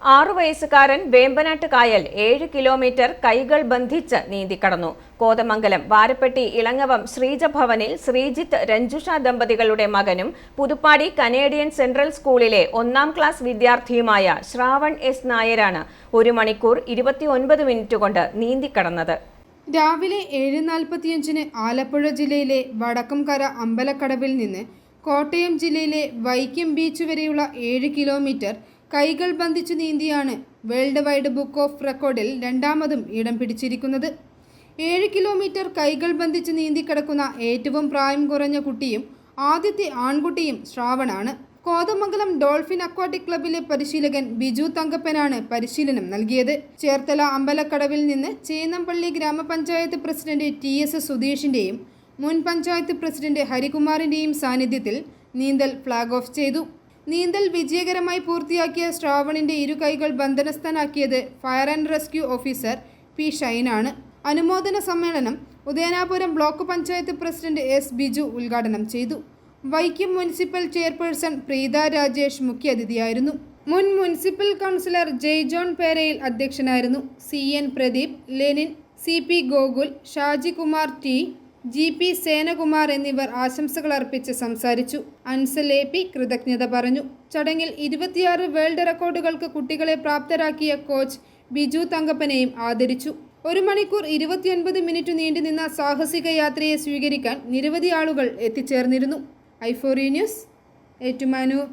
6 വയസ്സുകാരൻ വേമ്പനാട്ട് കായൽ 7 കിലോമീറ്റർ കൈകൾ ബന്ധിച്ച് നീന്തിക്കടന്നു. കോതമംഗലം വാരപ്പെട്ടി ഇളങ്ങവം ശ്രീജഭവനിൽ ശ്രീജിത്ത് രഞ്ജുഷ ദമ്പതികളുടെ മകനും പുതുപ്പാടി കനേഡിയൻ സെൻട്രൽ സ്കൂളിലെ 1-ാം ക്ലാസ് വിദ്യാർത്ഥിയുമായ ശ്രാവൺ എസ് നായരാണ് 1 മണിക്കൂർ 29 മിനിറ്റ് കൊണ്ട് നീന്തിക്കടന്നത്. രാവിലെ 7:45 ആലപ്പുഴ ജില്ലയിലെ വടക്കംകര അമ്പലക്കടവിൽ നിന്ന് കോട്ടയം ജില്ലയിലെ വൈക്കം ബീച്ച് വരെയുള്ള 7 കിലോമീറ്റർ കൈകൾ ബന്ധിച്ചു നീന്തിയാണ് വേൾഡ് വൈഡ് ബുക്ക് ഓഫ് റെക്കോർഡിൽ രണ്ടാമതും ഇടം പിടിച്ചിരിക്കുന്നത്. 7 കിലോമീറ്റർ കൈകൾ ബന്ധിച്ച് നീന്തിക്കിടക്കുന്ന ഏറ്റവും പ്രായം കുറഞ്ഞ കുട്ടിയും ആദ്യത്തെ ആൺകുട്ടിയും ശ്രാവണാണ്. കോതമംഗലം ഡോൾഫിൻ അക്വാട്ടിക് ക്ലബിലെ പരിശീലകൻ ബിജു തങ്കപ്പനാണ് പരിശീലനം നൽകിയത്. ചേർത്തല അമ്പലക്കടവിൽ നിന്ന് ചേന്നംപള്ളി ഗ്രാമപഞ്ചായത്ത് പ്രസിഡന്റ് TS സുധീഷിന്റെയും മുൻ പഞ്ചായത്ത് പ്രസിഡന്റ് ഹരികുമാറിന്റെയും സാന്നിധ്യത്തിൽ നീന്തൽ ഫ്ലാഗ് ഓഫ് ചെയ്തു. നീന്തൽ വിജയകരമായി പൂർത്തിയാക്കിയ ശ്രാവണിന്റെ 2 കൈകൾ ബന്ധനസ്ഥനാക്കിയത് fire and rescue officer P ഷൈനാണ്. അനുമോദന സമ്മേളനം Udayanapuram block panchayat president S Biju ഉദ്ഘാടനം ചെയ്തു. വൈക്കം മുനിസിപ്പൽ ചെയർപേഴ്സൺ പ്രീത രാജേഷ് മുഖ്യാതിഥിയായിരുന്നു. മുൻ municipal councillor Jai John Perayil അധ്യക്ഷനായിരുന്നു. CN Pradeep, Lenin, CP Gokul, Shaji Kumar T, GP Senakumar എന്നിവർ ആശംസകൾ അർപ്പിച്ച് സംസാരിച്ചു. അൻസൽ AP കൃതജ്ഞത പറഞ്ഞു. ചടങ്ങിൽ 26 വേൾഡ് റെക്കോർഡുകൾക്ക് കുട്ടികളെ പ്രാപ്തരാക്കിയ കോച്ച് ബിജു തങ്കപ്പനെയും ആദരിച്ചു. 1 മണിക്കൂർ 29 മിനിറ്റ് നീണ്ടുനിന്ന സാഹസിക യാത്രയെ സ്വീകരിക്കാൻ നിരവധി ആളുകൾ എത്തിച്ചേർന്നിരുന്നു. i4U news, Ettumanoor.